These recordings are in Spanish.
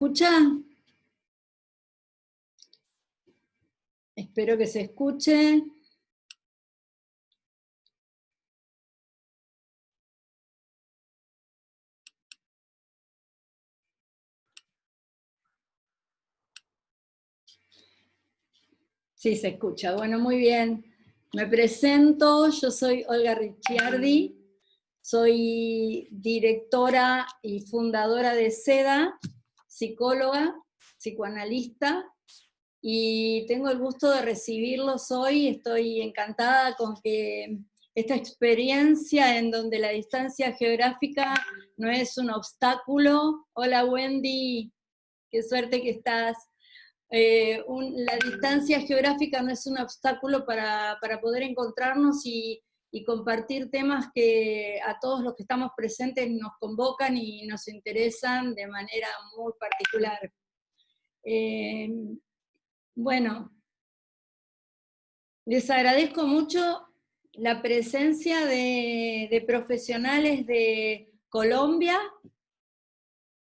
¿Escucha? Espero que se escuche. Sí, se escucha. Bueno, muy bien. Me presento, yo soy Olga Ricciardi, soy directora y fundadora de SEDA, psicóloga, psicoanalista, y tengo el gusto de recibirlos hoy. Estoy encantada con que esta experiencia en donde la distancia geográfica no es un obstáculo. Hola Wendy, qué suerte que estás. La distancia geográfica no es un obstáculo para poder encontrarnos y compartir temas que a todos los que estamos presentes nos convocan y nos interesan de manera muy particular. Bueno, les agradezco mucho la presencia de profesionales de Colombia.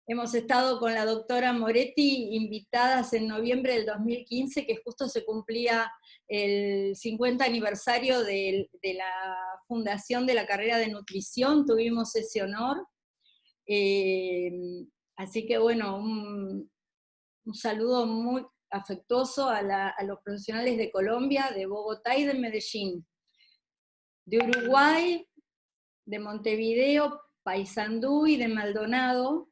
Hemos estado con la doctora Moretti invitadas en noviembre del 2015, que justo se cumplía el 50 aniversario de la fundación de la carrera de nutrición, tuvimos ese honor. Así que bueno, un saludo muy afectuoso a los profesionales de Colombia, de Bogotá y de Medellín. De Uruguay, de Montevideo, Paysandú y de Maldonado.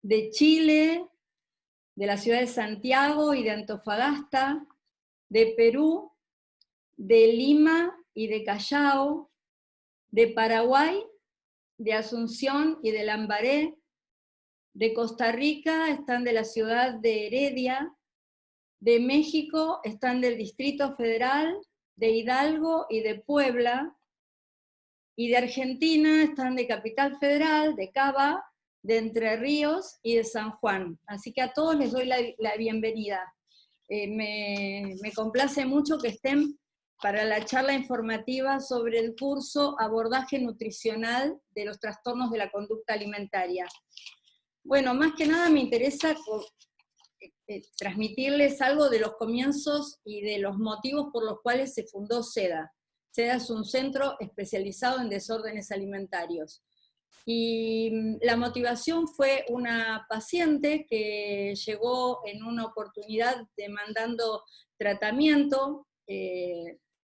De Chile, de la ciudad de Santiago y de Antofagasta, de Perú, de Lima y de Callao, de Paraguay, de Asunción y de Lambaré, de Costa Rica están de la ciudad de Heredia, de México están del Distrito Federal, de Hidalgo y de Puebla, y de Argentina están de Capital Federal, de Cava, de Entre Ríos y de San Juan. Así que a todos les doy la bienvenida. Me complace mucho que estén para la charla informativa sobre el curso Abordaje Nutricional de los Trastornos de la Conducta Alimentaria. Bueno, más que nada me interesa transmitirles algo de los comienzos y de los motivos por los cuales se fundó SEDA. SEDA es un centro especializado en desórdenes alimentarios. Y la motivación fue una paciente que llegó en una oportunidad demandando tratamiento,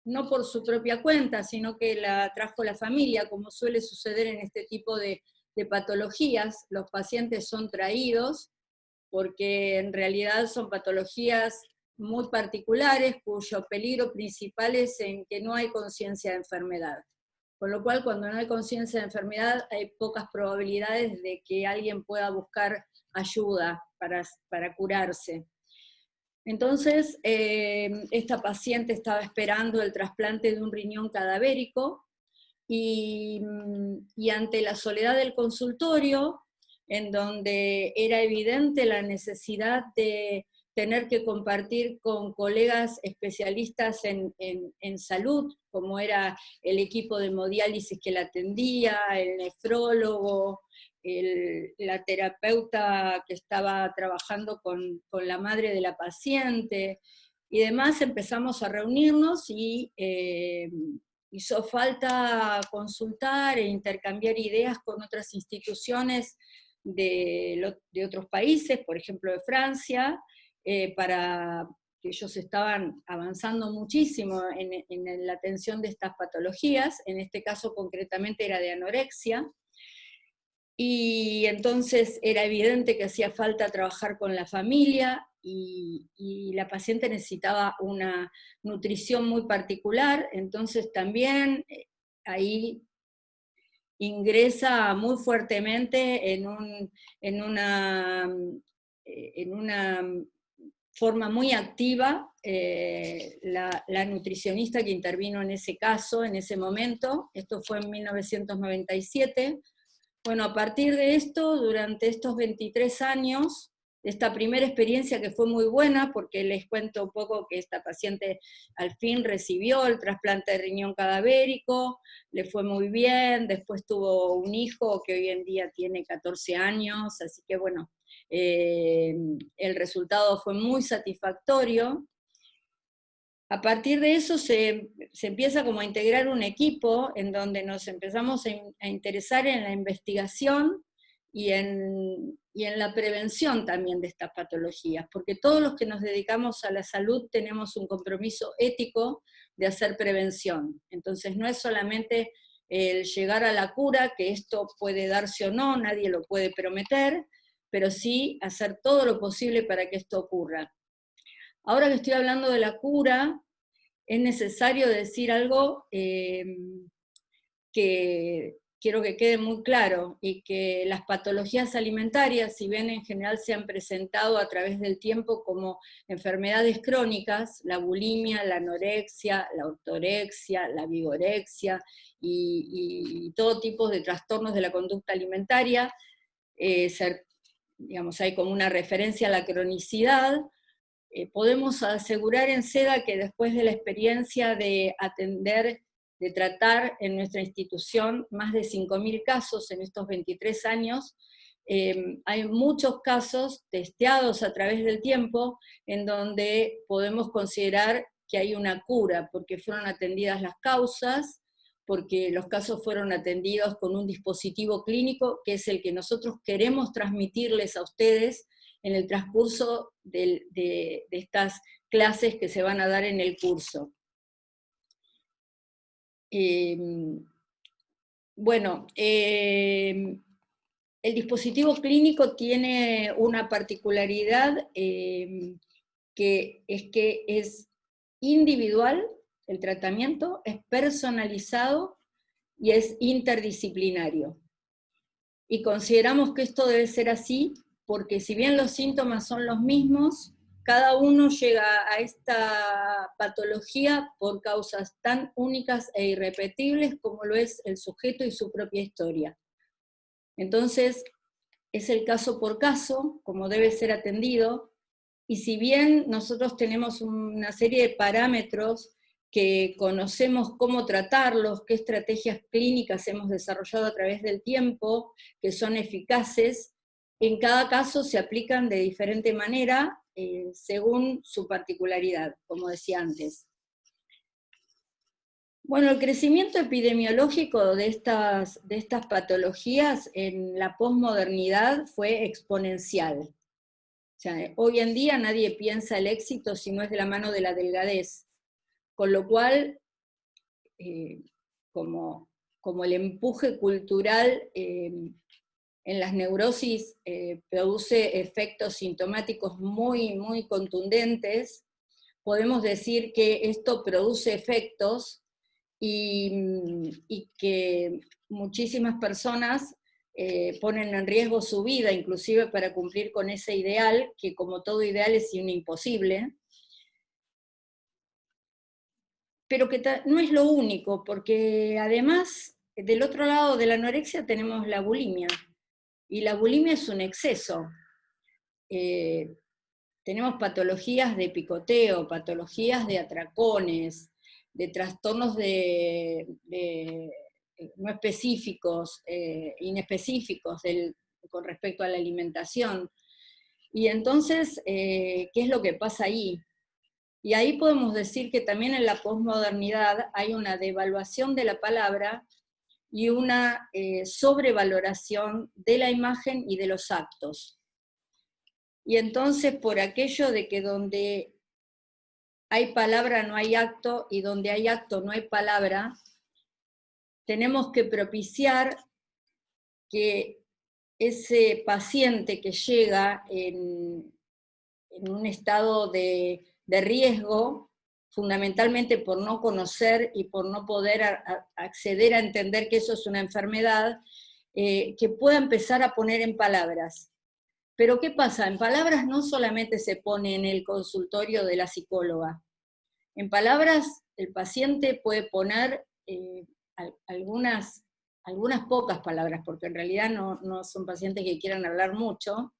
no por su propia cuenta, sino que la trajo la familia, como suele suceder en este tipo de patologías. Los pacientes son traídos porque en realidad son patologías muy particulares cuyo peligro principal es en que no hay conciencia de enfermedad. Con lo cual, cuando no hay conciencia de enfermedad, hay pocas probabilidades de que alguien pueda buscar ayuda para curarse. Entonces, esta paciente estaba esperando el trasplante de un riñón cadavérico y ante la soledad del consultorio, en donde era evidente la necesidad de tener que compartir con colegas especialistas en salud, como era el equipo de hemodiálisis que la atendía, el nefrólogo, la terapeuta que estaba trabajando con la madre de la paciente, y demás, empezamos a reunirnos y hizo falta consultar e intercambiar ideas con otras instituciones de otros países, por ejemplo de Francia, para que ellos estaban avanzando muchísimo en la atención de estas patologías, en este caso concretamente era de anorexia, y entonces era evidente que hacía falta trabajar con la familia y la paciente necesitaba una nutrición muy particular, entonces también ahí ingresa muy fuertemente en una forma muy activa la nutricionista que intervino en ese caso, en ese momento. Esto fue en 1997. Bueno, a partir de esto, durante estos 23 años, esta primera experiencia que fue muy buena, porque les cuento un poco que esta paciente al fin recibió el trasplante de riñón cadavérico, le fue muy bien, después tuvo un hijo que hoy en día tiene 14 años, así que bueno, el resultado fue muy satisfactorio. A partir de eso se empieza como a integrar un equipo en donde nos empezamos a interesar en la investigación y en la prevención también de estas patologías, porque todos los que nos dedicamos a la salud tenemos un compromiso ético de hacer prevención. Entonces no es solamente el llegar a la cura, que esto puede darse o no, nadie lo puede prometer, pero sí hacer todo lo posible para que esto ocurra. Ahora que estoy hablando de la cura, es necesario decir algo que quiero que quede muy claro, y que las patologías alimentarias, si bien en general se han presentado a través del tiempo como enfermedades crónicas, la bulimia, la anorexia, la ortorexia, la vigorexia y todo tipo de trastornos de la conducta alimentaria, digamos, hay como una referencia a la cronicidad. Podemos asegurar en SEDA que después de la experiencia de atender, de tratar en nuestra institución más de 5.000 casos en estos 23 años, hay muchos casos testeados a través del tiempo en donde podemos considerar que hay una cura, porque fueron atendidas las causas, porque los casos fueron atendidos con un dispositivo clínico que es el que nosotros queremos transmitirles a ustedes en el transcurso de estas clases que se van a dar en el curso. Bueno, el dispositivo clínico tiene una particularidad que es individual, el tratamiento es personalizado y es interdisciplinario. Y consideramos que esto debe ser así porque si bien los síntomas son los mismos, cada uno llega a esta patología por causas tan únicas e irrepetibles como lo es el sujeto y su propia historia. Entonces, es el caso por caso, como debe ser atendido, y si bien nosotros tenemos una serie de parámetros que conocemos cómo tratarlos, qué estrategias clínicas hemos desarrollado a través del tiempo, que son eficaces, en cada caso se aplican de diferente manera según su particularidad, como decía antes. Bueno, el crecimiento epidemiológico de estas patologías en la posmodernidad fue exponencial. O sea, hoy en día nadie piensa el éxito si no es de la mano de la delgadez, con lo cual, como el empuje cultural en las neurosis produce efectos sintomáticos muy, muy contundentes, podemos decir que esto produce efectos y que muchísimas personas ponen en riesgo su vida, inclusive para cumplir con ese ideal, que como todo ideal es un imposible, pero que no es lo único, porque además, del otro lado de la anorexia tenemos la bulimia, y la bulimia es un exceso. Tenemos patologías de picoteo, patologías de atracones, de trastornos no específicos, inespecíficos con respecto a la alimentación. Y entonces, ¿qué es lo que pasa ahí? Y ahí podemos decir que también en la posmodernidad hay una devaluación de la palabra y una sobrevaloración de la imagen y de los actos. Y entonces, por aquello de que donde hay palabra no hay acto, y donde hay acto no hay palabra, tenemos que propiciar que ese paciente que llega en un estado de riesgo, fundamentalmente por no conocer y por no poder acceder a entender que eso es una enfermedad, que pueda empezar a poner en palabras. Pero ¿qué pasa? En palabras no solamente se pone en el consultorio de la psicóloga. En palabras el paciente puede poner algunas pocas palabras, porque en realidad no son pacientes que quieran hablar mucho,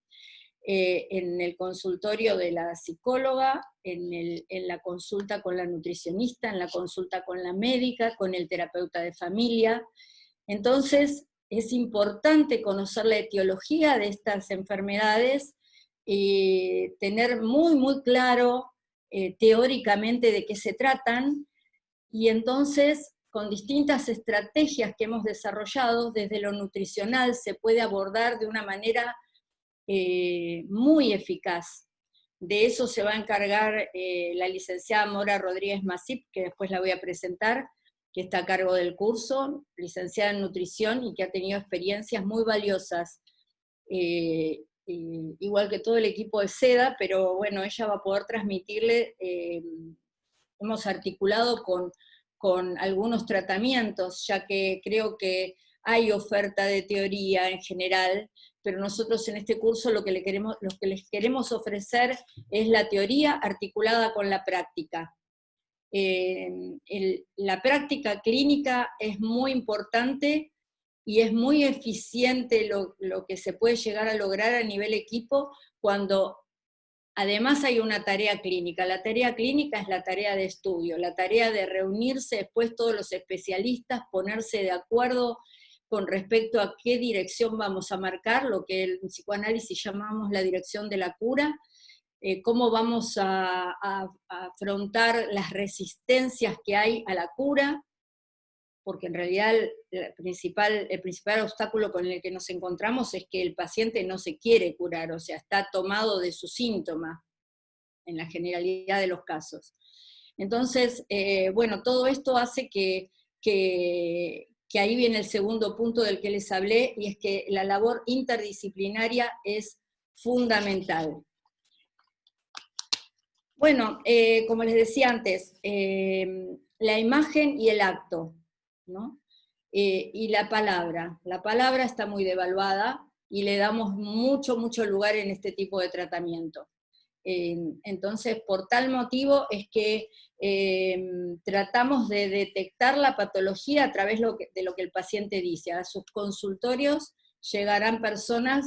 en el consultorio de la psicóloga, en la consulta con la nutricionista, en la consulta con la médica, con el terapeuta de familia. Entonces, es importante conocer la etiología de estas enfermedades y tener muy claro teóricamente de qué se tratan, y entonces con distintas estrategias que hemos desarrollado desde lo nutricional se puede abordar de una manera muy eficaz. De eso se va a encargar la licenciada Mora Rodríguez Masip, que después la voy a presentar, que está a cargo del curso, licenciada en nutrición y que ha tenido experiencias muy valiosas, igual que todo el equipo de SEDA, pero bueno, ella va a poder transmitirle, hemos articulado con algunos tratamientos, ya que creo que hay oferta de teoría en general, pero nosotros en este curso lo que les queremos ofrecer es la teoría articulada con la práctica. La práctica clínica es muy importante y es muy eficiente lo que se puede llegar a lograr a nivel equipo cuando además hay una tarea clínica. La tarea clínica es la tarea de estudio, la tarea de reunirse después todos los especialistas, ponerse de acuerdo con respecto a qué dirección vamos a marcar, lo que en psicoanálisis llamamos la dirección de la cura, cómo vamos a afrontar las resistencias que hay a la cura, porque en realidad el principal obstáculo con el que nos encontramos es que el paciente no se quiere curar, o sea, está tomado de su síntoma, en la generalidad de los casos. Entonces, bueno, todo esto hace que ahí viene el segundo punto del que les hablé, y es que la labor interdisciplinaria es fundamental. Bueno, como les decía antes, la imagen y el acto, ¿no? Y la palabra está muy devaluada y le damos mucho lugar en este tipo de tratamiento. Entonces, por tal motivo es que tratamos de detectar la patología a través de lo que el paciente dice. A sus consultorios llegarán personas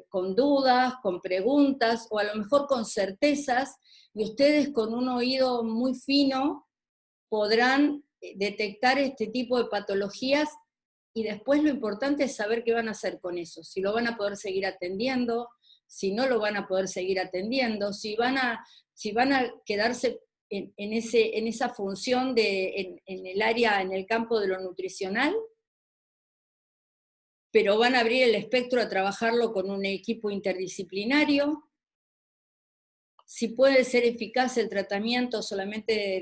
con dudas, con preguntas, o a lo mejor con certezas, y ustedes con un oído muy fino podrán detectar este tipo de patologías, y después lo importante es saber qué van a hacer con eso, si lo van a poder seguir atendiendo, si no lo van a poder seguir atendiendo, si van a quedarse en esa función en el área, en el campo de lo nutricional, pero van a abrir el espectro a trabajarlo con un equipo interdisciplinario, si puede ser eficaz el tratamiento solamente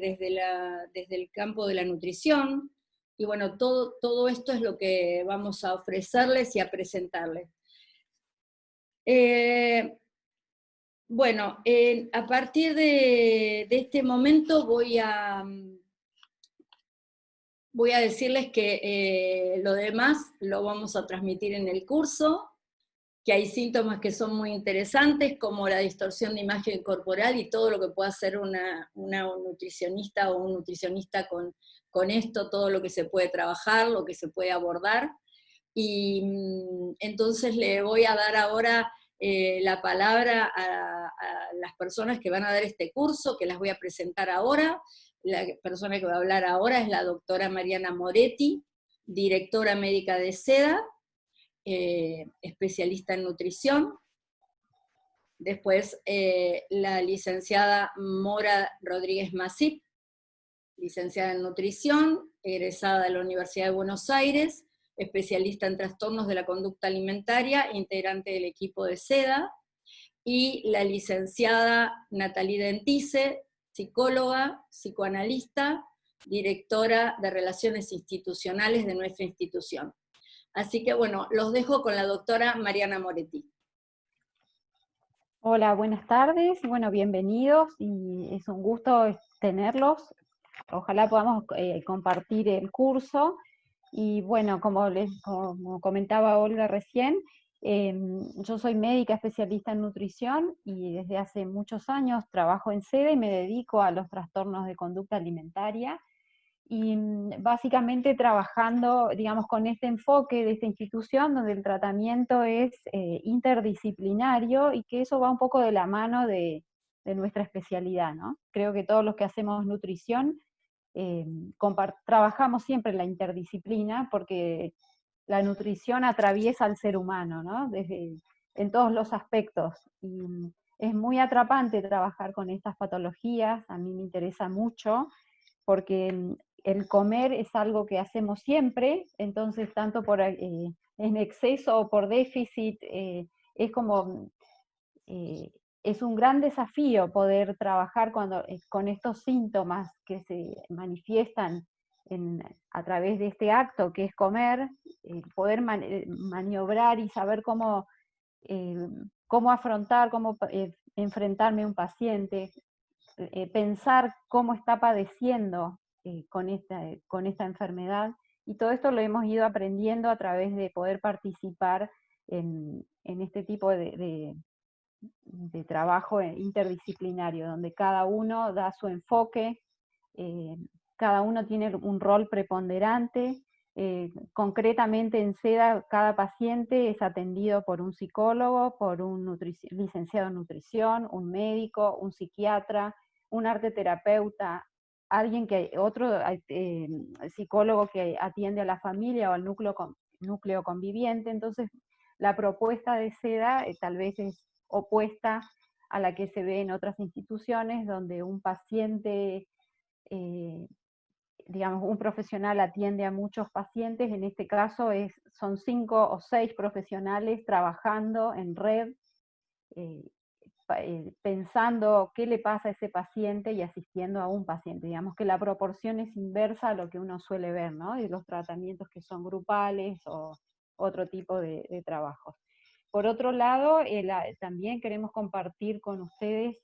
desde el campo de la nutrición, y bueno, todo esto es lo que vamos a ofrecerles y a presentarles. Bueno, a partir de este momento voy a decirles que lo demás lo vamos a transmitir en el curso, que hay síntomas que son muy interesantes, como la distorsión de imagen corporal y todo lo que pueda hacer una nutricionista o un nutricionista con esto, todo lo que se puede trabajar, lo que se puede abordar. Y entonces le voy a dar ahora la palabra a las personas que van a dar este curso, que las voy a presentar ahora. La persona que va a hablar ahora es la doctora Mariana Moretti, directora médica de SEDA, especialista en nutrición. Después la licenciada Mora Rodríguez Masip, licenciada en nutrición, egresada de la Universidad de Buenos Aires, especialista en trastornos de la conducta alimentaria, integrante del equipo de SEDA, y la licenciada Natalie Dentice, psicóloga, psicoanalista, directora de Relaciones Institucionales de nuestra institución. Así que bueno, los dejo con la doctora Mariana Moretti. Hola, buenas tardes, bueno, bienvenidos, y es un gusto tenerlos. Ojalá podamos compartir el curso. Y bueno, como comentaba Olga recién, yo soy médica especialista en nutrición y desde hace muchos años trabajo en SEDA y me dedico a los trastornos de conducta alimentaria. Y básicamente trabajando, digamos, con este enfoque de esta institución donde el tratamiento es interdisciplinario, y que eso va un poco de la mano de nuestra especialidad, ¿no? Creo que todos los que hacemos nutrición trabajamos siempre en la interdisciplina, porque la nutrición atraviesa al ser humano, ¿no? Desde en todos los aspectos. Y es muy atrapante trabajar con estas patologías, a mí me interesa mucho, porque el comer es algo que hacemos siempre, entonces tanto por en exceso o por déficit, es como, es un gran desafío poder trabajar con estos síntomas que se manifiestan a través de este acto que es comer, poder maniobrar y saber cómo afrontar, cómo enfrentarme a un paciente, pensar cómo está padeciendo con esta enfermedad, y todo esto lo hemos ido aprendiendo a través de poder participar en este tipo de trabajo interdisciplinario, donde cada uno da su enfoque, eh, cada uno tiene un rol preponderante. Concretamente en SEDA, cada paciente es atendido por un psicólogo, por un licenciado en nutrición, un médico, un psiquiatra, un arteterapeuta, otro psicólogo que atiende a la familia o al núcleo conviviente. Entonces, la propuesta de SEDA tal vez es opuesta a la que se ve en otras instituciones, donde un paciente, digamos, un profesional atiende a muchos pacientes. En este caso son 5 o 6 profesionales trabajando en red, eh, pensando qué le pasa a ese paciente y asistiendo a un paciente. Digamos que la proporción es inversa a lo que uno suele ver, ¿no? De los tratamientos que son grupales o otro tipo de trabajos. Por otro lado, también queremos compartir con ustedes,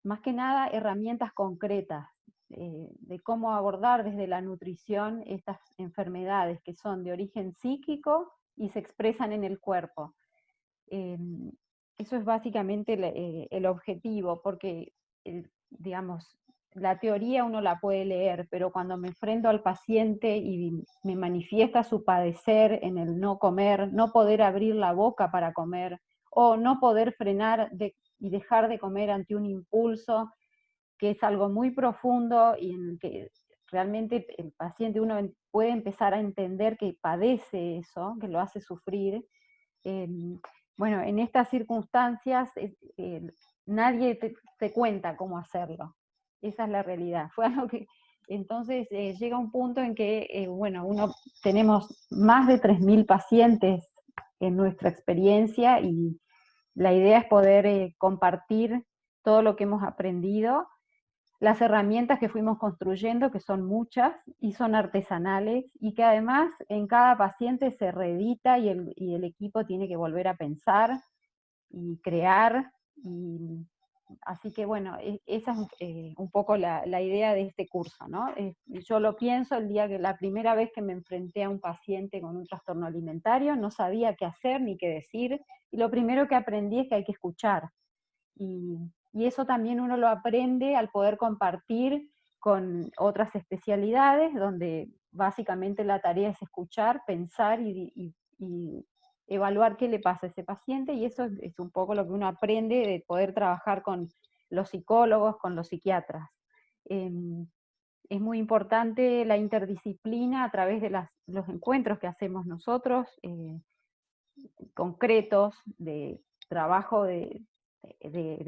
más que nada, herramientas concretas de cómo abordar desde la nutrición estas enfermedades que son de origen psíquico y se expresan en el cuerpo. Eso es básicamente el objetivo, porque, digamos, la teoría uno la puede leer, pero cuando me enfrento al paciente y me manifiesta su padecer en el no comer, no poder abrir la boca para comer, o no poder frenar y dejar de comer ante un impulso, que es algo muy profundo y en el que realmente el paciente, uno puede empezar a entender que padece eso, que lo hace sufrir. Bueno, en estas circunstancias nadie te cuenta cómo hacerlo. Esa es la realidad. Fue algo que, entonces llega un punto en que, bueno, tenemos más de 3.000 pacientes en nuestra experiencia, y la idea es poder compartir todo lo que hemos aprendido, las herramientas que fuimos construyendo, que son muchas y son artesanales, y que además en cada paciente se reedita y el equipo tiene que volver a pensar y crear. Así que bueno, esa es un poco la idea de este curso, ¿no? Yo lo pienso el día que la primera vez que me enfrenté a un paciente con un trastorno alimentario, no sabía qué hacer ni qué decir, y lo primero que aprendí es que hay que escuchar. Y eso también uno lo aprende al poder compartir con otras especialidades, donde básicamente la tarea es escuchar, pensar y evaluar qué le pasa a ese paciente, y eso es un poco lo que uno aprende de poder trabajar con los psicólogos, con los psiquiatras. Es muy importante la interdisciplina a través de los encuentros que hacemos nosotros, concretos, de trabajo de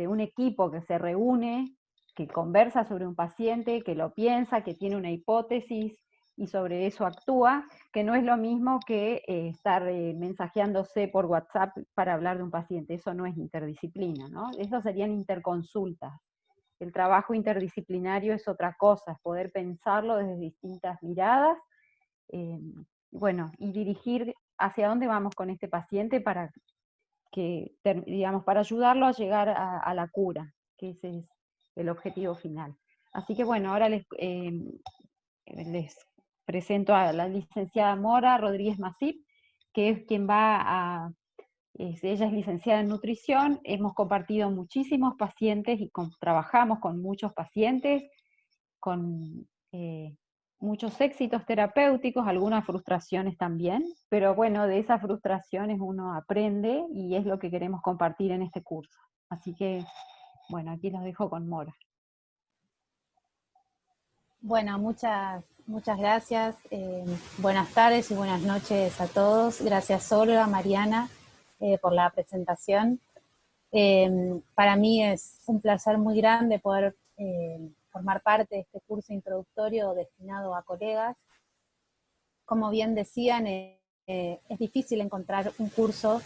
un equipo que se reúne, que conversa sobre un paciente, que lo piensa, que tiene una hipótesis y sobre eso actúa, que no es lo mismo que estar mensajeándose por WhatsApp para hablar de un paciente. Eso no es interdisciplina, ¿no? Eso serían interconsultas. El trabajo interdisciplinario es otra cosa, es poder pensarlo desde distintas miradas, bueno, y dirigir hacia dónde vamos con este paciente para digamos, para ayudarlo a llegar a la cura, que ese es el objetivo final. Así que bueno, ahora les presento a la licenciada Mora Rodríguez Masip, que es quien ella es licenciada en nutrición. Hemos compartido muchísimos pacientes y trabajamos con muchos pacientes, con muchos éxitos terapéuticos, algunas frustraciones también, pero bueno, de esas frustraciones uno aprende y es lo que queremos compartir en este curso. Así que, bueno, aquí los dejo con Mora. Bueno, muchas gracias. Buenas tardes y buenas noches a todos. Gracias, Olga, Mariana, por la presentación. Para mí es un placer muy grande poder formar parte de este curso introductorio destinado a colegas. Como bien decían, es difícil encontrar un curso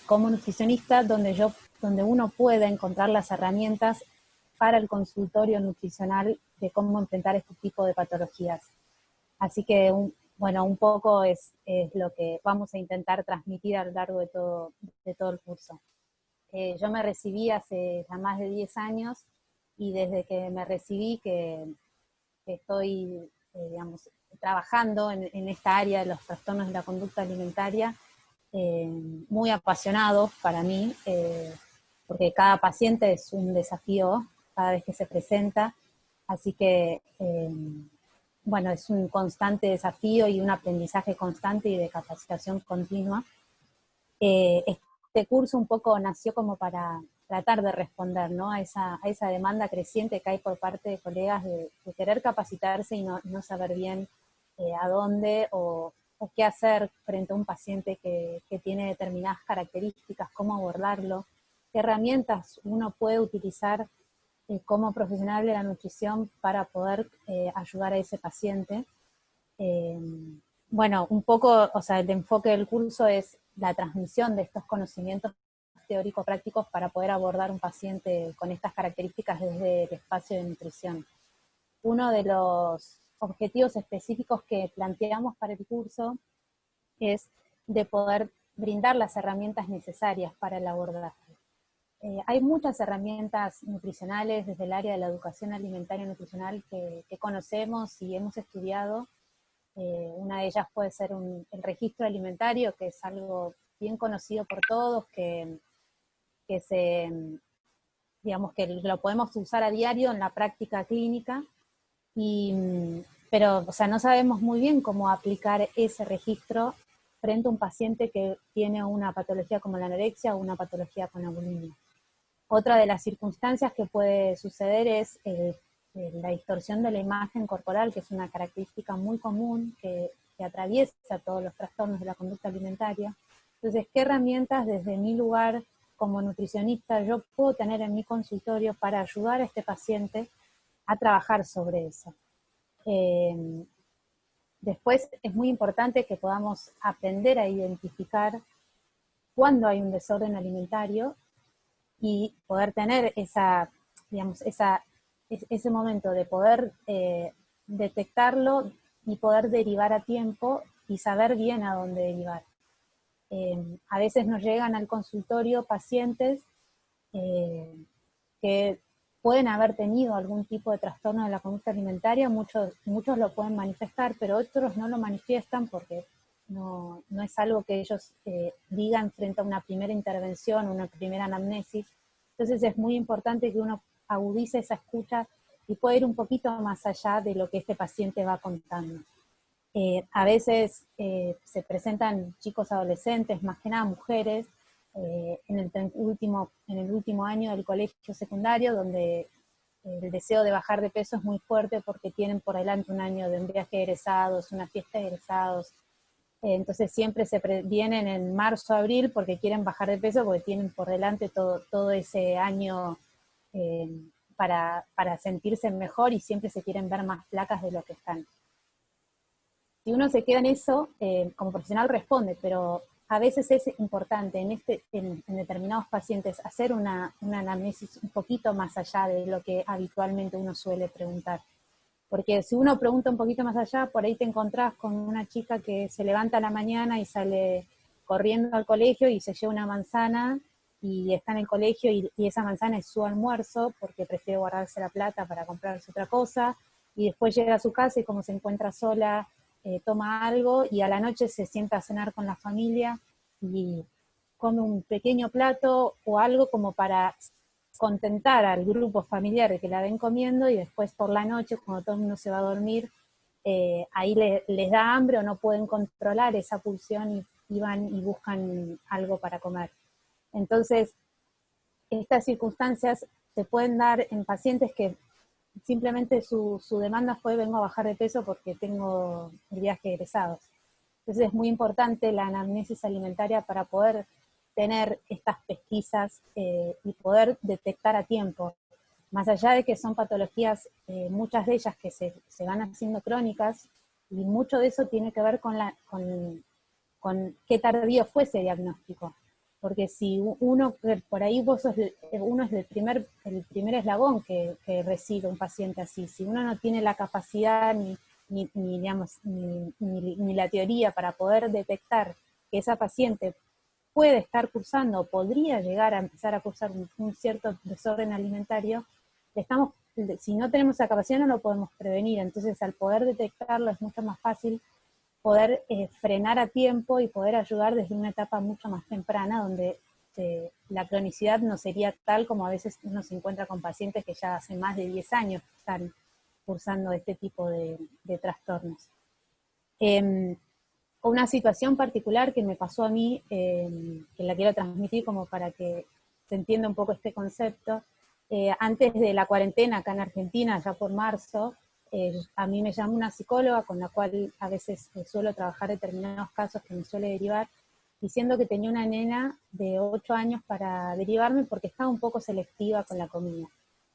como nutricionista donde uno pueda encontrar las herramientas para el consultorio nutricional de cómo enfrentar este tipo de patologías. Así que, bueno, un poco es lo que vamos a intentar transmitir a lo largo de todo el curso. Yo me recibí hace ya más de 10 años, y desde que me recibí que estoy, digamos, trabajando en esta área de los trastornos de la conducta alimentaria, muy apasionados para mí, porque cada paciente es un desafío cada vez que se presenta, así que, bueno, es un constante desafío y un aprendizaje constante y de capacitación continua. Este curso un poco nació como para tratar de responder, ¿no?, a esa demanda creciente que hay por parte de colegas de querer capacitarse y no saber bien a dónde o qué hacer frente a un paciente que tiene determinadas características, cómo abordarlo, qué herramientas uno puede utilizar como profesional de la nutrición para poder ayudar a ese paciente. Bueno, un poco, o sea, el enfoque del curso es la transmisión de estos conocimientos teórico-prácticos para poder abordar un paciente con estas características desde el espacio de nutrición. Uno de los objetivos específicos que planteamos para el curso es de poder brindar las herramientas necesarias para el abordaje. Hay muchas herramientas nutricionales desde el área de la educación alimentaria y nutricional que conocemos y hemos estudiado. Una de ellas puede ser el registro alimentario, que es algo bien conocido por todos, digamos que lo podemos usar a diario en la práctica clínica, pero o sea, no sabemos muy bien cómo aplicar ese registro frente a un paciente que tiene una patología como la anorexia o una patología con la bulimia. Otra de las circunstancias que puede suceder es la distorsión de la imagen corporal, que es una característica muy común que atraviesa todos los trastornos de la conducta alimentaria. Entonces, ¿qué herramientas desde mi lugar como nutricionista yo puedo tener en mi consultorio para ayudar a este paciente a trabajar sobre eso? Después es muy importante que podamos aprender a identificar cuándo hay un desorden alimentario y poder tener ese momento de poder detectarlo y poder derivar a tiempo y saber bien a dónde derivar. A veces nos llegan al consultorio pacientes que pueden haber tenido algún tipo de trastorno de la conducta alimentaria, muchos lo pueden manifestar, pero otros no lo manifiestan porque no es algo que ellos digan frente a una primera intervención, una primera anamnesis. Entonces es muy importante que uno agudice esa escucha y pueda ir un poquito más allá de lo que este paciente va contando. A veces se presentan chicos adolescentes, más que nada mujeres, en el último año del colegio secundario, donde el deseo de bajar de peso es muy fuerte porque tienen por delante un año de un viaje de egresados, una fiesta de egresados. Entonces siempre vienen en marzo, abril, porque quieren bajar de peso, porque tienen por delante todo ese año para sentirse mejor, y siempre se quieren ver más flacas de lo que están. Si uno se queda en eso, como profesional responde, pero a veces es importante en determinados pacientes hacer una anamnesis un poquito más allá de lo que habitualmente uno suele preguntar. Porque si uno pregunta un poquito más allá, por ahí te encontrás con una chica que se levanta a la mañana y sale corriendo al colegio y se lleva una manzana y está en el colegio y esa manzana es su almuerzo porque prefiere guardarse la plata para comprarse otra cosa, y después llega a su casa y como se encuentra sola, toma algo y a la noche se sienta a cenar con la familia y come un pequeño plato o algo como para contentar al grupo familiar que la ven comiendo, y después por la noche, cuando todo el mundo se va a dormir, ahí les da hambre o no pueden controlar esa pulsión y van y buscan algo para comer. Entonces, estas circunstancias se pueden dar en pacientes que simplemente su demanda fue: vengo a bajar de peso porque tengo el viaje de egresados. Entonces es muy importante la anamnesis alimentaria para poder tener estas pesquisas y poder detectar a tiempo. Más allá de que son patologías, muchas de ellas que se van haciendo crónicas, y mucho de eso tiene que ver con qué tardío fue ese diagnóstico. Porque si uno, por ahí uno es el primer eslabón que recibe un paciente así. Si uno no tiene la capacidad ni la teoría para poder detectar que esa paciente puede estar cursando o podría llegar a empezar a cursar un cierto desorden alimentario, si no tenemos esa capacidad no lo podemos prevenir. Entonces, al poder detectarlo es mucho más fácil poder frenar a tiempo y poder ayudar desde una etapa mucho más temprana, donde la cronicidad no sería tal como a veces uno se encuentra con pacientes que ya hace más de 10 años están cursando este tipo de trastornos. Una situación particular que me pasó a mí, que la quiero transmitir como para que se entienda un poco este concepto. Antes de la cuarentena acá en Argentina, ya por marzo, a mí me llamó una psicóloga con la cual a veces suelo trabajar determinados casos que me suele derivar, diciendo que tenía una nena de 8 años para derivarme porque estaba un poco selectiva con la comida.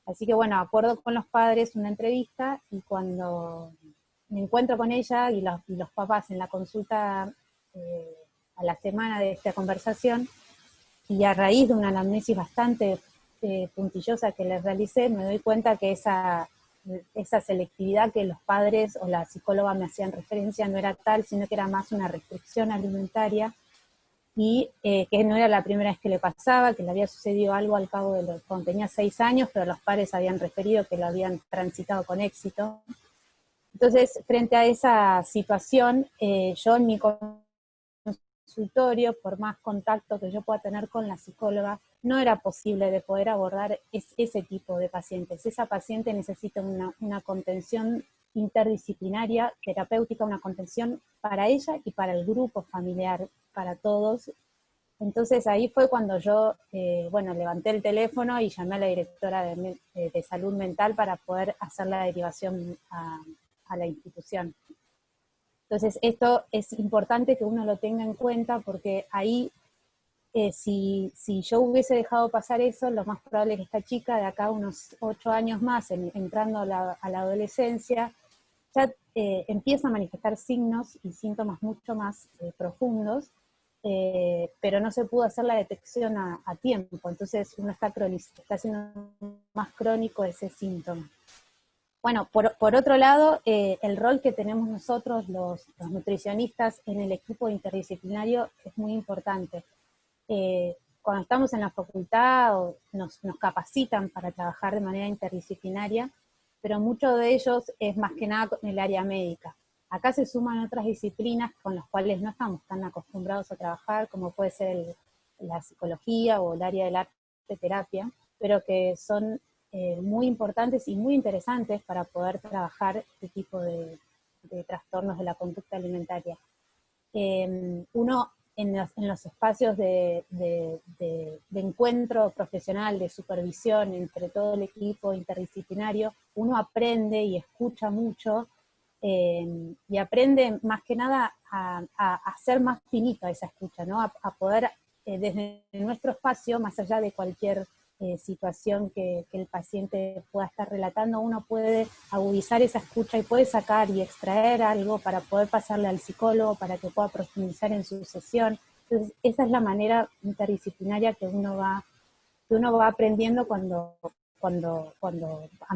Así que bueno, acuerdo con los padres una entrevista, y cuando me encuentro con ella y los papás en la consulta a la semana de esta conversación, y a raíz de una anamnesis bastante puntillosa que les realicé, me doy cuenta que esa selectividad que los padres o la psicóloga me hacían referencia no era tal, sino que era más una restricción alimentaria, y que no era la primera vez que le pasaba, que le había sucedido algo al cabo de cuando tenía 6 años, pero los padres habían referido que lo habían transitado con éxito. Entonces, frente a esa situación, yo en mi consultorio, por más contacto que yo pueda tener con la psicóloga, no era posible de poder abordar ese tipo de pacientes. Esa paciente necesita una contención interdisciplinaria, terapéutica, una contención para ella y para el grupo familiar, para todos. Entonces ahí fue cuando yo, levanté el teléfono y llamé a la directora de salud mental para poder hacer la derivación a la institución. Entonces esto es importante que uno lo tenga en cuenta, porque ahí, si yo hubiese dejado pasar eso, lo más probable es que esta chica de acá unos 8 años más, entrando a la adolescencia, ya empieza a manifestar signos y síntomas mucho más profundos, pero no se pudo hacer la detección a tiempo. Entonces uno está haciendo más crónico ese síntoma. Bueno, por otro lado, el rol que tenemos nosotros, los nutricionistas, en el equipo interdisciplinario es muy importante. Cuando estamos en la facultad nos capacitan para trabajar de manera interdisciplinaria, pero mucho de ellos es más que nada en el área médica. Acá se suman otras disciplinas con las cuales no estamos tan acostumbrados a trabajar, como puede ser la psicología o el área del arte terapia, pero que son muy importantes y muy interesantes para poder trabajar este tipo de trastornos de la conducta alimentaria. Uno en los espacios de encuentro profesional, de supervisión entre todo el equipo interdisciplinario, uno aprende y escucha mucho, y aprende más que nada a hacer más finita esa escucha, ¿no? A poder, desde nuestro espacio, más allá de cualquier situación que el paciente pueda estar relatando, uno puede agudizar esa escucha y puede sacar y extraer algo para poder pasarle al psicólogo, para que pueda profundizar en su sesión. Entonces, esa es la manera interdisciplinaria que uno va aprendiendo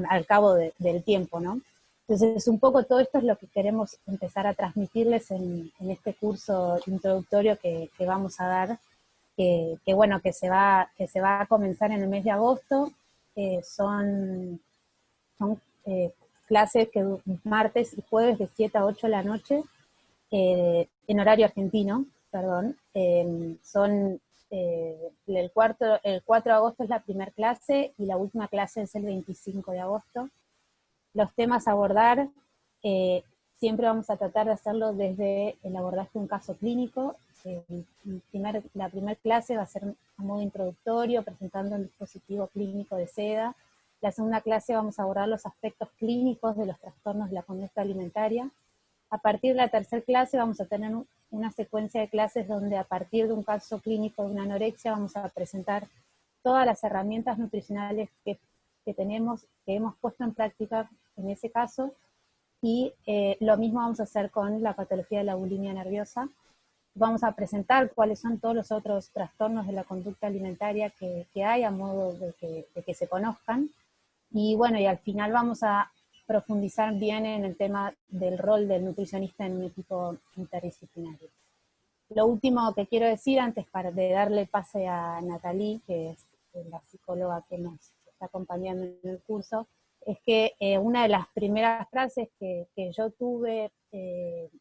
al cabo del tiempo, ¿no? Entonces, un poco todo esto es lo que queremos empezar a transmitirles en este curso introductorio que vamos a dar, que se va a comenzar en el mes de agosto. Son clases que martes y jueves de 7 a 8 de la noche, en horario argentino, perdón. El 4 de agosto es la primera clase y la última clase es el 25 de agosto. Los temas a abordar, siempre vamos a tratar de hacerlo desde el abordaje de un caso clínico. La primera clase va a ser a modo introductorio, presentando el dispositivo clínico de SEDA. La segunda clase vamos a abordar los aspectos clínicos de los trastornos de la conducta alimentaria. A partir de la tercera clase vamos a tener una secuencia de clases donde a partir de un caso clínico de una anorexia vamos a presentar todas las herramientas nutricionales que tenemos, que hemos puesto en práctica en ese caso, y lo mismo vamos a hacer con la patología de la bulimia nerviosa. Vamos a presentar cuáles son todos los otros trastornos de la conducta alimentaria que hay, a modo de que se conozcan. Y bueno, y al final vamos a profundizar bien en el tema del rol del nutricionista en un equipo interdisciplinario. Lo último que quiero decir antes de darle pase a Natalie, que es la psicóloga que nos está acompañando en el curso, es que una de las primeras frases que yo tuve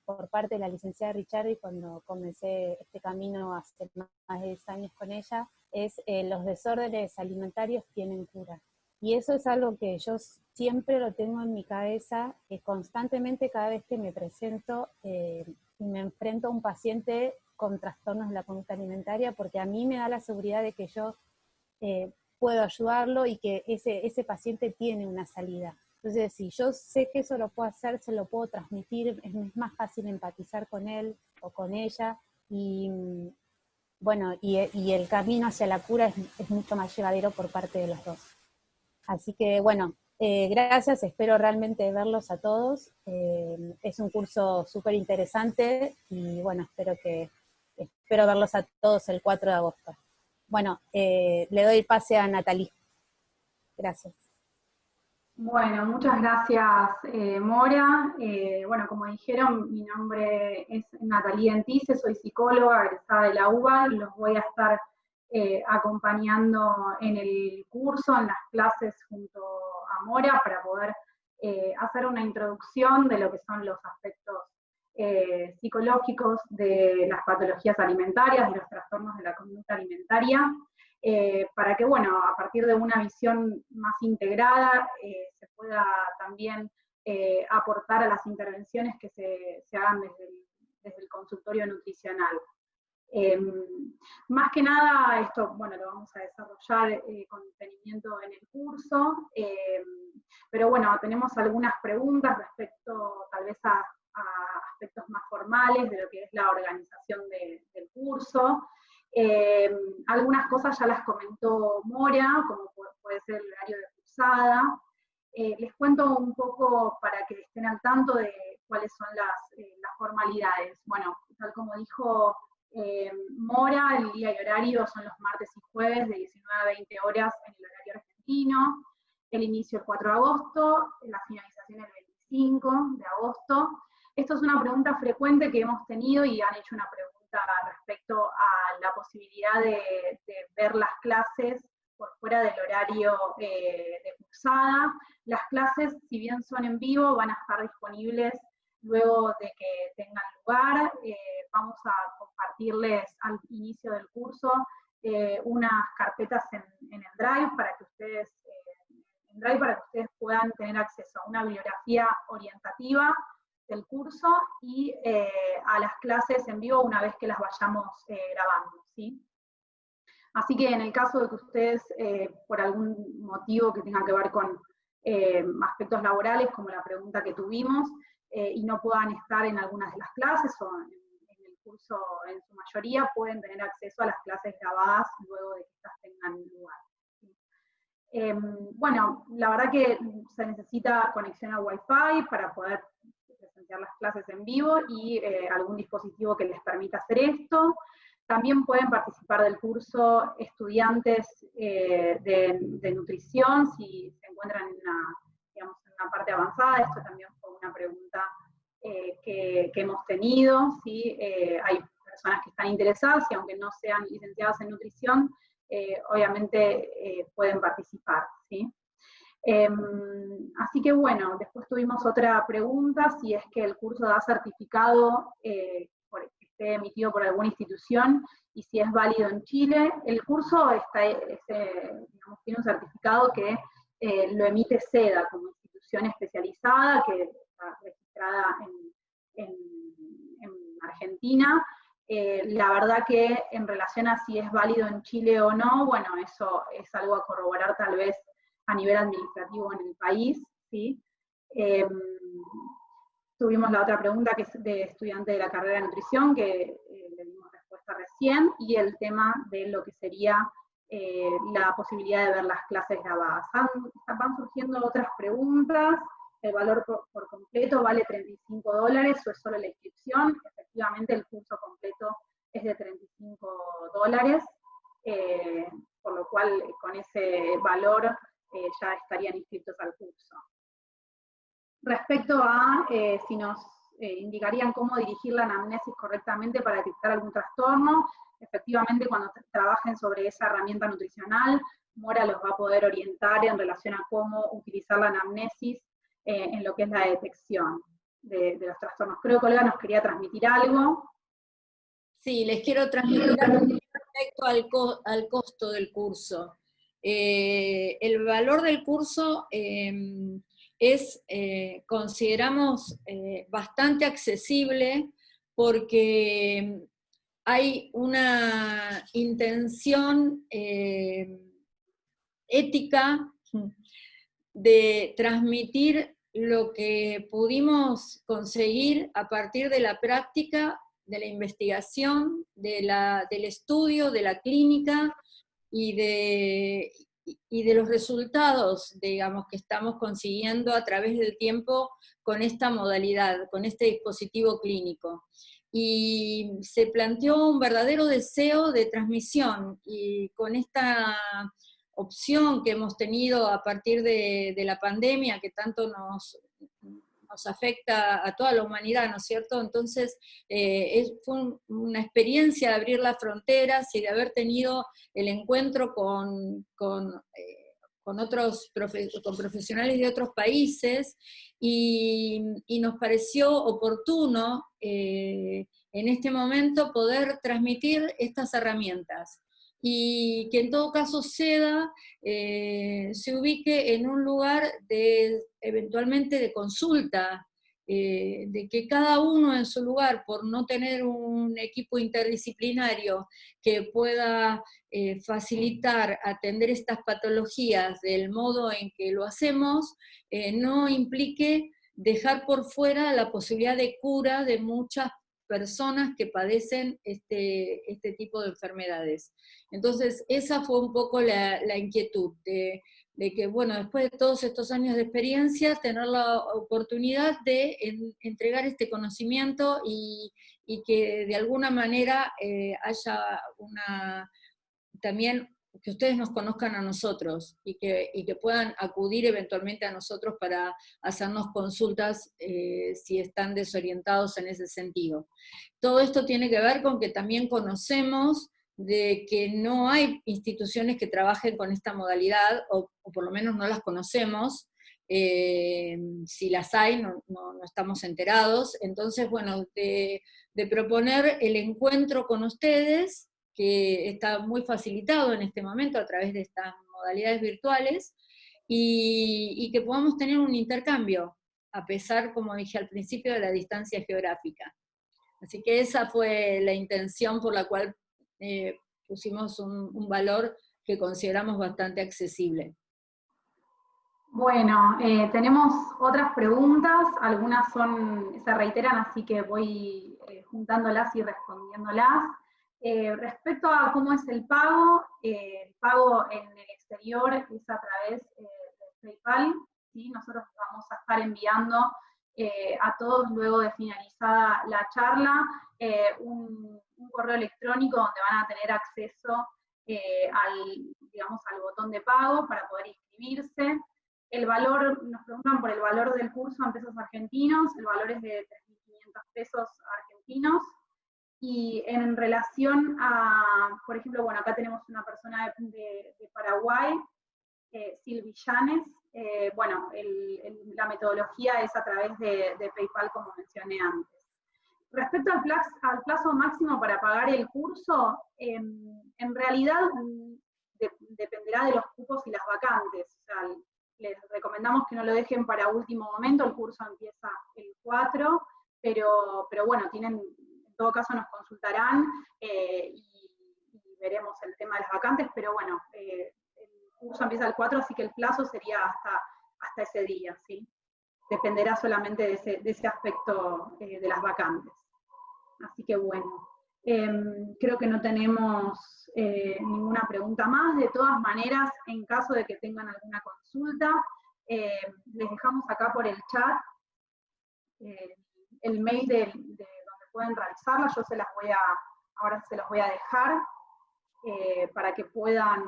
por parte de la licenciada Ricciardi cuando comencé este camino hace más de 10 años con ella, es los desórdenes alimentarios tienen cura. Y eso es algo que yo siempre lo tengo en mi cabeza, que constantemente cada vez que me presento y me enfrento a un paciente con trastornos de la conducta alimentaria, porque a mí me da la seguridad de que yo puedo ayudarlo y que ese paciente tiene una salida. Entonces, si yo sé que eso lo puedo hacer, se lo puedo transmitir, es más fácil empatizar con él o con ella, y bueno, y el camino hacia la cura es mucho más llevadero por parte de los dos. Así que bueno, gracias, espero realmente verlos a todos. Es un curso súper interesante y bueno, espero verlos a todos el 4 de agosto. Bueno, le doy el pase a Natalie. Gracias. Bueno, muchas gracias, Mora. Bueno, como dijeron, mi nombre es Natalie Entice, soy psicóloga egresada de la UBA, y los voy a estar acompañando en el curso, en las clases junto a Mora, para poder hacer una introducción de lo que son los aspectos psicológicos de las patologías alimentarias, de los trastornos de la conducta alimentaria, para que, bueno, a partir de una visión más integrada se pueda también aportar a las intervenciones que se hagan desde el consultorio nutricional. Más que nada, esto, bueno, lo vamos a desarrollar con detenimiento en el curso, pero bueno, tenemos algunas preguntas respecto tal vez a aspectos más formales de lo que es la organización del curso. Algunas cosas ya las comentó Mora, como puede ser el horario de cursada. Les cuento un poco para que estén al tanto de cuáles son las formalidades. Bueno, tal como dijo Mora, el día y horario son los martes y jueves de 19 a 20 horas en el horario argentino, el inicio el 4 de agosto, la finalización el 25 de agosto. Esto es una pregunta frecuente que hemos tenido y han hecho una pregunta respecto a la posibilidad de ver las clases por fuera del horario de cursada. Las clases, si bien son en vivo, van a estar disponibles luego de que tengan lugar. Vamos a compartirles al inicio del curso unas carpetas en el Drive para que ustedes puedan tener acceso a una bibliografía orientativa del curso y a las clases en vivo una vez que las vayamos grabando, ¿sí? Así que en el caso de que ustedes, por algún motivo que tenga que ver con aspectos laborales, como la pregunta que tuvimos, y no puedan estar en algunas de las clases o en el curso en su mayoría, pueden tener acceso a las clases grabadas luego de que estas tengan lugar. Bueno, la verdad que se necesita conexión a Wi-Fi para poder presenciar las clases en vivo y algún dispositivo que les permita hacer esto. También pueden participar del curso estudiantes de nutrición si se encuentran en una parte avanzada. Esto también fue una pregunta que hemos tenido, ¿sí? Hay personas que están interesadas y aunque no sean licenciadas en nutrición, obviamente pueden participar, ¿sí? Así que bueno, después tuvimos otra pregunta, si es que el curso da certificado que esté emitido por alguna institución y si es válido en Chile. El curso tiene un certificado que lo emite SEDA como institución especializada, que está registrada en Argentina. La verdad que en relación a si es válido en Chile o no, bueno, eso es algo a corroborar tal vez a nivel administrativo en el país, ¿sí? tuvimos la otra pregunta que es de estudiante de la carrera de nutrición, que le dimos respuesta recién, y el tema de lo que sería la posibilidad de ver las clases grabadas. Van surgiendo otras preguntas. El valor por completo vale $35, o es solo la inscripción. Efectivamente, el curso completo es de $35, por lo cual con ese valor ya estarían inscritos al curso. Respecto a si nos indicarían cómo dirigir la anamnesis correctamente para detectar algún trastorno, efectivamente cuando trabajen sobre esa herramienta nutricional, Mora los va a poder orientar en relación a cómo utilizar la anamnesis en lo que es la detección de los trastornos. Creo que Olga nos quería transmitir algo. Sí, les quiero transmitir algo respecto al costo del curso. El valor del curso es, consideramos, bastante accesible, porque hay una intención ética de transmitir lo que pudimos conseguir a partir de la práctica, de la investigación, del estudio, de la clínica y de los resultados, digamos, que estamos consiguiendo a través del tiempo con esta modalidad, con este dispositivo clínico. Y se planteó un verdadero deseo de transmisión, y con esta opción que hemos tenido a partir de la pandemia, que tanto nos afecta a toda la humanidad, ¿no es cierto? Entonces, fue una experiencia de abrir las fronteras y de haber tenido el encuentro con profesionales de otros países, y nos pareció oportuno en este momento poder transmitir estas herramientas, y que en todo caso SEDA se ubique en un lugar eventualmente de consulta, de que cada uno en su lugar, por no tener un equipo interdisciplinario que pueda facilitar atender estas patologías del modo en que lo hacemos, no implique dejar por fuera la posibilidad de cura de muchas personas que padecen este tipo de enfermedades. Entonces, esa fue un poco la inquietud, de que, bueno, después de todos estos años de experiencia, tener la oportunidad de entregar este conocimiento, y que de alguna manera haya también que ustedes nos conozcan a nosotros, y que puedan acudir eventualmente a nosotros para hacernos consultas si están desorientados en ese sentido. Todo esto tiene que ver con que también conocemos de que no hay instituciones que trabajen con esta modalidad, o por lo menos no las conocemos. Si las hay, no estamos enterados. Entonces, bueno, de proponer el encuentro con ustedes, que está muy facilitado en este momento a través de estas modalidades virtuales, y que podamos tener un intercambio, a pesar, como dije al principio, de la distancia geográfica. Así que esa fue la intención por la cual pusimos un valor que consideramos bastante accesible. Bueno, tenemos otras preguntas, algunas se reiteran, así que voy juntándolas y respondiéndolas. Respecto a cómo es el pago en el exterior es a través de PayPal, ¿sí? Nosotros vamos a estar enviando a todos, luego de finalizada la charla, un correo electrónico donde van a tener acceso al botón de pago para poder inscribirse. El valor, nos preguntan por el valor del curso en pesos argentinos, el valor es de 3.500 pesos argentinos, y en relación a, por ejemplo, bueno, acá tenemos una persona de Paraguay, Silvi Llanes, bueno, la metodología es a través de PayPal, como mencioné antes. Respecto al plazo máximo para pagar el curso, en realidad dependerá de los cupos y las vacantes. O sea, les recomendamos que no lo dejen para último momento, el curso empieza el 4, pero bueno, en todo caso nos consultarán y veremos el tema de las vacantes, pero bueno, el curso empieza el 4, así que el plazo sería hasta ese día, ¿sí? dependerá solamente de ese aspecto de las vacantes. Así que bueno, creo que no tenemos ninguna pregunta más. De todas maneras, en caso de que tengan alguna consulta, les dejamos acá por el chat el mail de donde pueden realizarla. Yo ahora se los voy a dejar para que puedan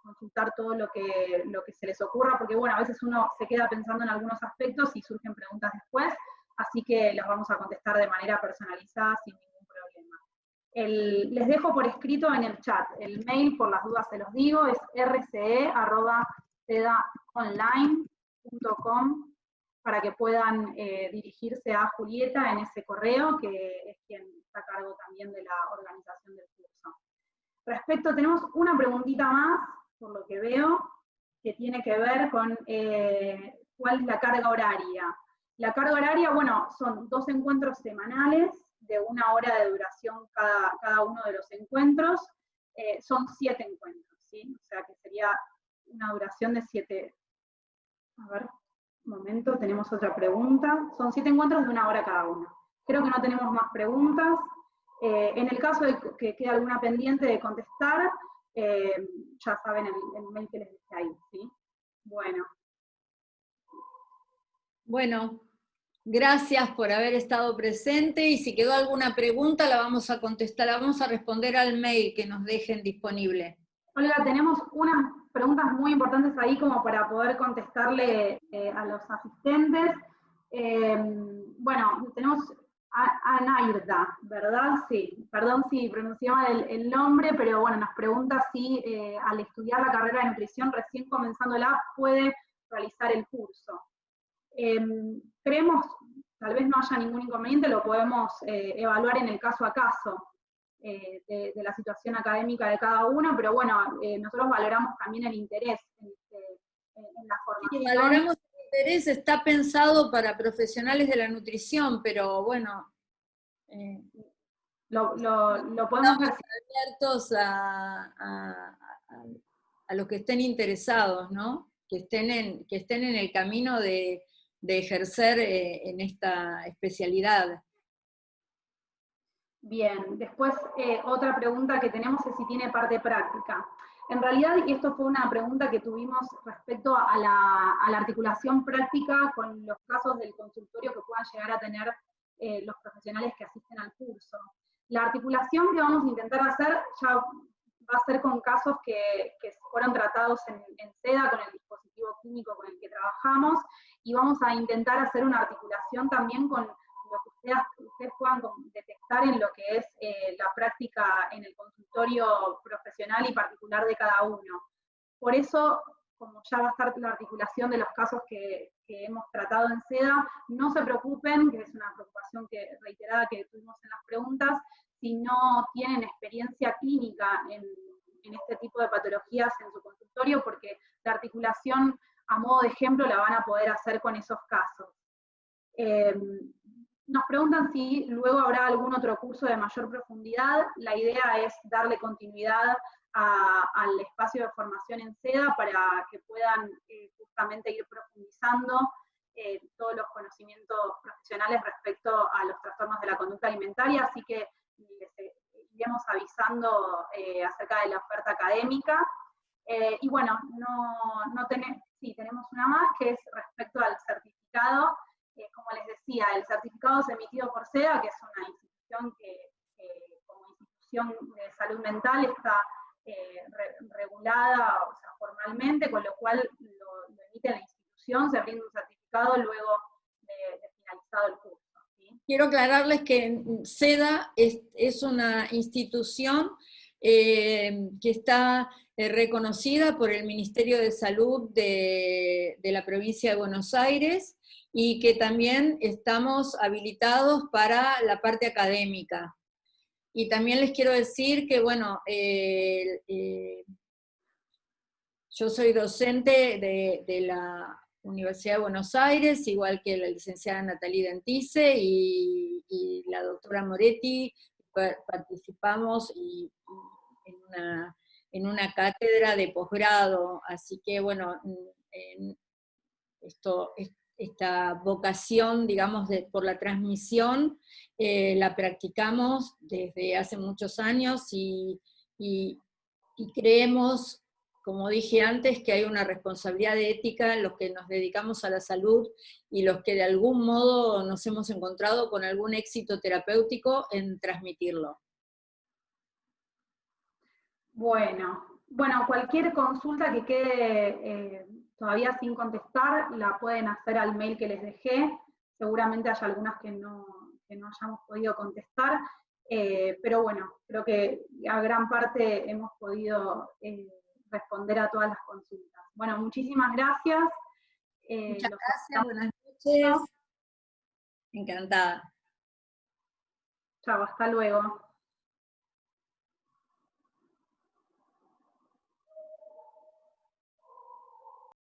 consultar todo lo que se les ocurra, porque bueno, a veces uno se queda pensando en algunos aspectos y surgen preguntas después, así que las vamos a contestar de manera personalizada sin ningún problema. Les dejo por escrito en el chat, el mail, por las dudas se los digo, es rce@sedaonline.com, para que puedan dirigirse a Julieta en ese correo, que es quien está a cargo también de la organización del curso. Tenemos una preguntita más, por lo que veo, que tiene que ver con cuál es la carga horaria. La carga horaria, bueno, son 2 encuentros semanales, de 1 hora de duración cada uno de los encuentros, son 7 encuentros, ¿sí? O sea que sería una duración de 7. A ver, un momento, tenemos otra pregunta. Son 7 encuentros de 1 hora cada uno. Creo que no tenemos más preguntas. En el caso de que quede alguna pendiente de contestar, ya saben el mail que les dejé ahí, ¿sí? Bueno, gracias por haber estado presente, y si quedó alguna pregunta la vamos a contestar, la vamos a responder al mail que nos dejen disponible. Olga, tenemos unas preguntas muy importantes ahí como para poder contestarle a los asistentes. Bueno, tenemos a Nairda, ¿verdad? Sí, perdón si pronuncié mal el nombre, pero bueno, nos pregunta si al estudiar la carrera de nutrición recién comenzándola puede realizar el curso. Creemos, tal vez no haya ningún inconveniente, lo podemos evaluar en el caso a caso de la situación académica de cada uno, pero bueno, nosotros valoramos también el interés en la formación. Sí, valoramos el interés, está pensado para profesionales de la nutrición, pero bueno, lo podemos ver. Estamos abiertos a los que estén interesados, ¿no? Que estén en el camino de ejercer en esta especialidad. Bien, después otra pregunta que tenemos es si tiene parte práctica. En realidad, y esto fue una pregunta que tuvimos respecto a la articulación práctica con los casos del consultorio que puedan llegar a tener los profesionales que asisten al curso. La articulación que vamos a intentar hacer ya va a ser con casos que fueron tratados en SEDA con el dispositivo clínico con el que trabajamos, y vamos a intentar hacer una articulación también con lo que ustedes puedan detectar en lo que es la práctica en el consultorio profesional y particular de cada uno. Por eso, como ya va a estar la articulación de los casos que hemos tratado en SEDA, no se preocupen, que es una preocupación reiterada que tuvimos en las preguntas, si no tienen experiencia clínica en este tipo de patologías en su consultorio, porque la articulación, a modo de ejemplo, la van a poder hacer con esos casos. Nos preguntan si luego habrá algún otro curso de mayor profundidad. La idea es darle continuidad al espacio de formación en SEDA para que puedan justamente ir profundizando todos los conocimientos profesionales respecto a los trastornos de la conducta alimentaria, así que les iremos avisando acerca de la oferta académica. Y bueno, sí, tenemos una más, que es respecto al certificado. Como les decía, el certificado es emitido por SEDA, que es una institución que como institución de salud mental está regulada, o sea, formalmente, con lo cual lo emite la institución, se brinda un certificado luego de finalizado el curso. ¿Sí? Quiero aclararles que SEDA es una institución que está reconocida por el Ministerio de Salud de la provincia de Buenos Aires, y que también estamos habilitados para la parte académica. Y también les quiero decir que, bueno, yo soy docente de la Universidad de Buenos Aires, igual que la licenciada Natalie Dentice y la doctora Moretti. Participamos en una cátedra de posgrado, así que bueno, esta vocación, digamos, por la transmisión, la practicamos desde hace muchos años y creemos, como dije antes, que hay una responsabilidad ética en los que nos dedicamos a la salud y los que de algún modo nos hemos encontrado con algún éxito terapéutico en transmitirlo. Bueno, cualquier consulta que quede todavía sin contestar, la pueden hacer al mail que les dejé. Seguramente hay algunas que no hayamos podido contestar, pero bueno, creo que a gran parte hemos podido responder a todas las consultas. Bueno, muchísimas gracias. Muchas gracias, buenas noches. Encantada. Chao, hasta luego.